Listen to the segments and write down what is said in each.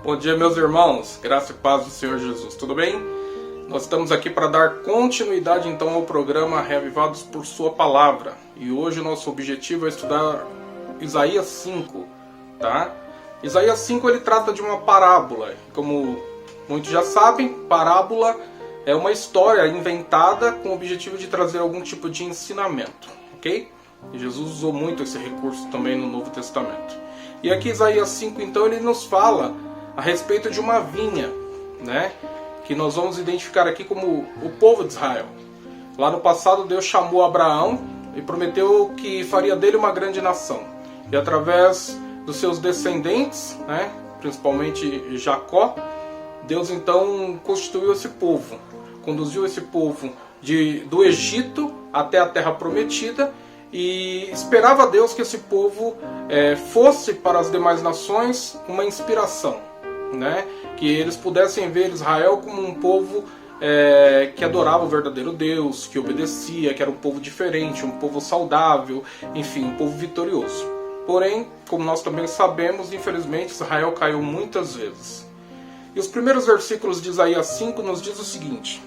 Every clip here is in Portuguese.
Bom dia, meus irmãos, graça e paz do Senhor Jesus, tudo bem? Nós estamos aqui para dar continuidade então ao programa Reavivados por Sua Palavra. E hoje o nosso objetivo é estudar Isaías 5, tá? Isaías 5 ele trata de uma parábola. Como muitos já sabem, parábola é uma história inventada com o objetivo de trazer algum tipo de ensinamento, ok? E Jesus usou muito esse recurso também no Novo Testamento. E aqui Isaías 5 então ele nos fala a respeito de uma vinha, né? Que nós vamos identificar aqui como o povo de Israel. Lá no passado Deus chamou Abraão e prometeu que faria dele uma grande nação. E através dos seus descendentes, né, principalmente Jacó, Deus então constituiu esse povo. Conduziu esse povo do Egito até a terra prometida e esperava Deus que esse povo fosse para as demais nações uma inspiração, né? Que eles pudessem ver Israel como um povo que adorava o verdadeiro Deus, que obedecia, que era um povo diferente, um povo saudável, enfim, um povo vitorioso. Porém, como nós também sabemos, infelizmente Israel caiu muitas vezes. E os primeiros versículos de Isaías 5 nos diz o seguinte: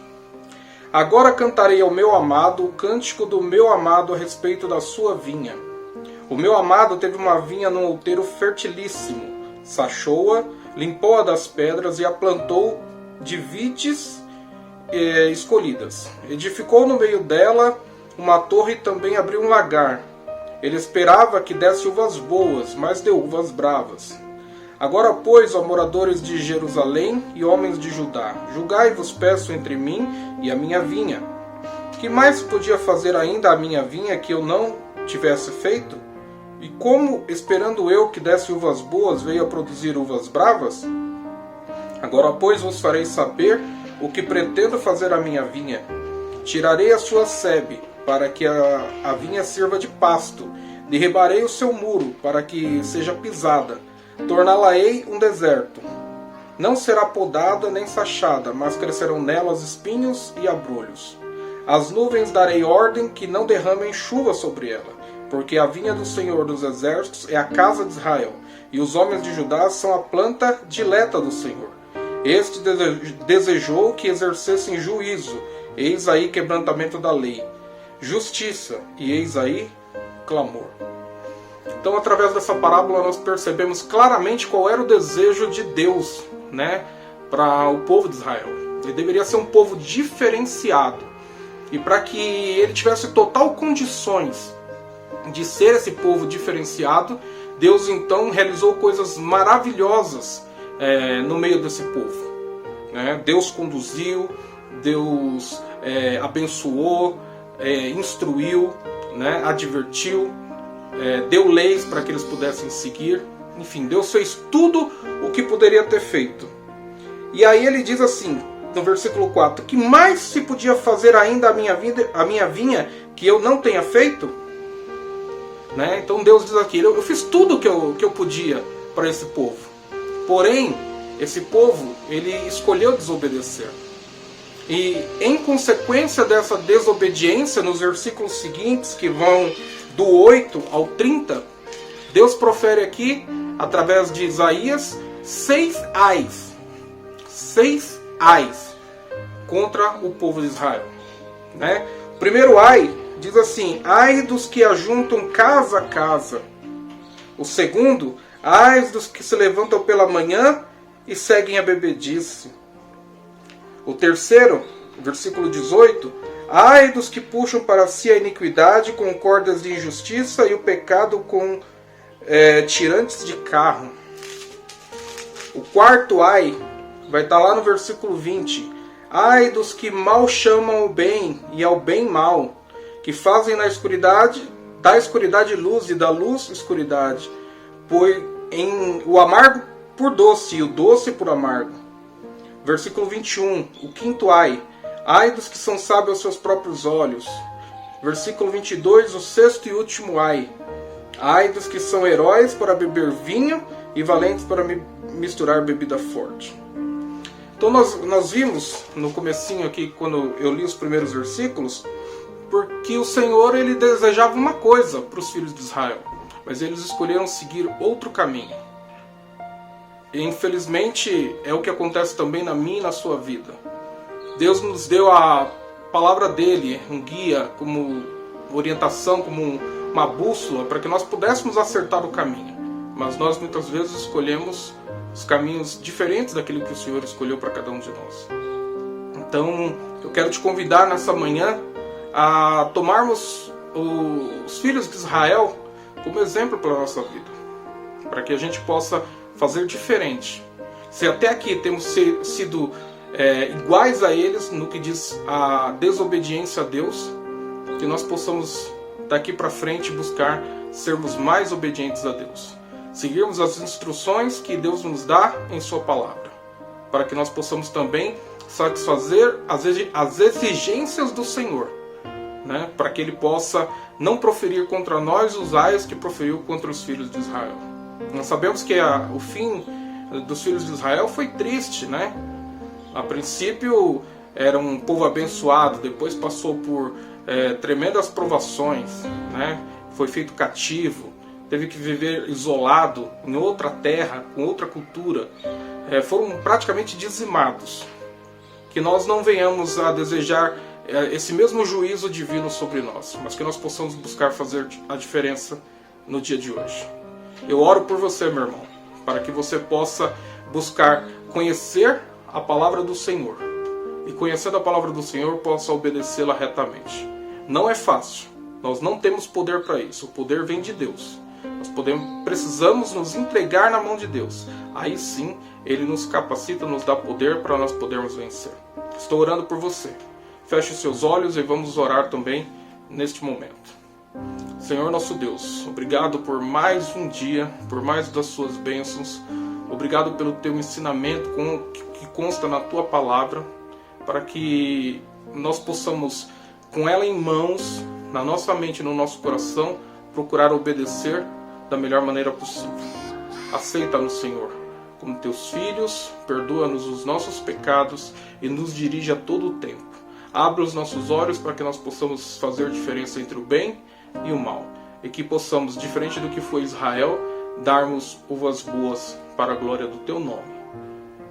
Agora cantarei ao meu amado o cântico do meu amado a respeito da sua vinha. O meu amado teve uma vinha num outeiro fertilíssimo, sachou-a, limpou-a das pedras e a plantou de vides escolhidas. Edificou no meio dela uma torre e também abriu um lagar. Ele esperava que desse uvas boas, mas deu uvas bravas. Agora, pois, ó moradores de Jerusalém e homens de Judá, julgai-vos, peço, entre mim e a minha vinha. Que mais podia fazer ainda a minha vinha que eu não tivesse feito? E como, esperando eu que desse uvas boas, veio a produzir uvas bravas? Agora, pois, vos farei saber o que pretendo fazer à minha vinha. Tirarei a sua sebe, para que a vinha sirva de pasto. Derribarei o seu muro, para que seja pisada. Torná-la-ei um deserto. Não será podada nem sachada, mas crescerão nelas espinhos e abrolhos. Às nuvens darei ordem que não derramem chuva sobre ela, porque a vinha do Senhor dos Exércitos é a casa de Israel, e os homens de Judá são a planta dileta do Senhor. Este desejou que exercessem juízo, eis aí quebrantamento da lei, justiça, e eis aí clamor. Então, através dessa parábola, nós percebemos claramente qual era o desejo de Deus, né, para o povo de Israel. Ele deveria ser um povo diferenciado. E para que ele tivesse total condições de ser esse povo diferenciado, Deus então realizou coisas maravilhosas no meio desse povo. Né? Deus conduziu, Deus abençoou, instruiu, né, advertiu, deu leis para que eles pudessem seguir. Enfim, Deus fez tudo o que poderia ter feito. E aí ele diz assim, no versículo 4, que mais se podia fazer ainda a minha vinha que eu não tenha feito? Né? Então Deus diz aqui, eu fiz tudo que eu podia para esse povo. Porém, esse povo, ele escolheu desobedecer. E em consequência dessa desobediência, nos versículos seguintes, que vão do 8 ao 30, Deus profere aqui, através de Isaías, 6 ais. 6 ais contra o povo de Israel. Né? O primeiro ai diz assim, ai dos que ajuntam casa a casa. O segundo, ai dos que se levantam pela manhã e seguem a bebedice. O terceiro, versículo 18, ai dos que puxam para si a iniquidade com cordas de injustiça e o pecado com tirantes de carro. O quarto ai vai estar lá no versículo 20. Ai dos que mal chamam o bem e ao bem mal, que fazem da escuridade luz e da luz escuridade, pois o amargo por doce e o doce por amargo. Versículo 21, o quinto ai. Ai dos que são sábios aos seus próprios olhos. Versículo 22, o sexto e último ai. Ai dos que são heróis para beber vinho e valentes para misturar bebida forte. Então nós vimos no comecinho aqui, quando eu li os primeiros versículos, porque o Senhor ele desejava uma coisa para os filhos de Israel, mas eles escolheram seguir outro caminho. E infelizmente é o que acontece também na minha e na sua vida. Deus nos deu a palavra dele, um guia, como orientação, como uma bússola, para que nós pudéssemos acertar o caminho. Mas nós muitas vezes escolhemos os caminhos diferentes daquilo que o Senhor escolheu para cada um de nós. Então, eu quero te convidar nessa manhã a tomarmos os filhos de Israel como exemplo para a nossa vida, para que a gente possa fazer diferente. Se até aqui temos sido iguais a eles no que diz a desobediência a Deus, que nós possamos daqui para frente buscar sermos mais obedientes a Deus, seguirmos as instruções que Deus nos dá em sua palavra, para que nós possamos também satisfazer as exigências do Senhor, né? Para que Ele possa não proferir contra nós os aios que proferiu contra os filhos de Israel. Nós sabemos que o fim dos filhos de Israel foi triste, né? A princípio era um povo abençoado, depois passou por tremendas provações, né? Foi feito cativo, teve que viver isolado em outra terra, com outra cultura, foram praticamente dizimados. Que nós não venhamos a desejar esse mesmo juízo divino sobre nós, mas que nós possamos buscar fazer a diferença no dia de hoje. Eu oro por você, meu irmão, para que você possa buscar conhecer a palavra do Senhor e, conhecendo a palavra do Senhor, possa obedecê-la retamente. Não é fácil, nós não temos poder para isso, o poder vem de Deus. Nós precisamos nos entregar na mão de Deus. Aí sim, Ele nos capacita, nos dá poder para nós podermos vencer. Estou orando por você. Feche os seus olhos e vamos orar também neste momento. Senhor nosso Deus, obrigado por mais um dia, por mais das suas bênçãos. Obrigado pelo teu ensinamento que consta na tua palavra, para que nós possamos, com ela em mãos, na nossa mente e no nosso coração, procurar obedecer da melhor maneira possível. Aceita-nos, Senhor, como teus filhos, perdoa-nos os nossos pecados e nos dirige a todo o tempo. Abre os nossos olhos para que nós possamos fazer diferença entre o bem e o mal, e que possamos, diferente do que foi Israel, darmos uvas boas para a glória do teu nome.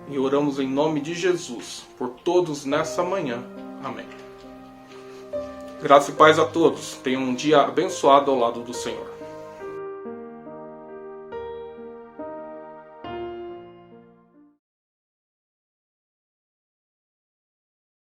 E oramos em nome de Jesus, por todos nessa manhã. Amém. Graça e paz a todos. Tenham um dia abençoado ao lado do Senhor.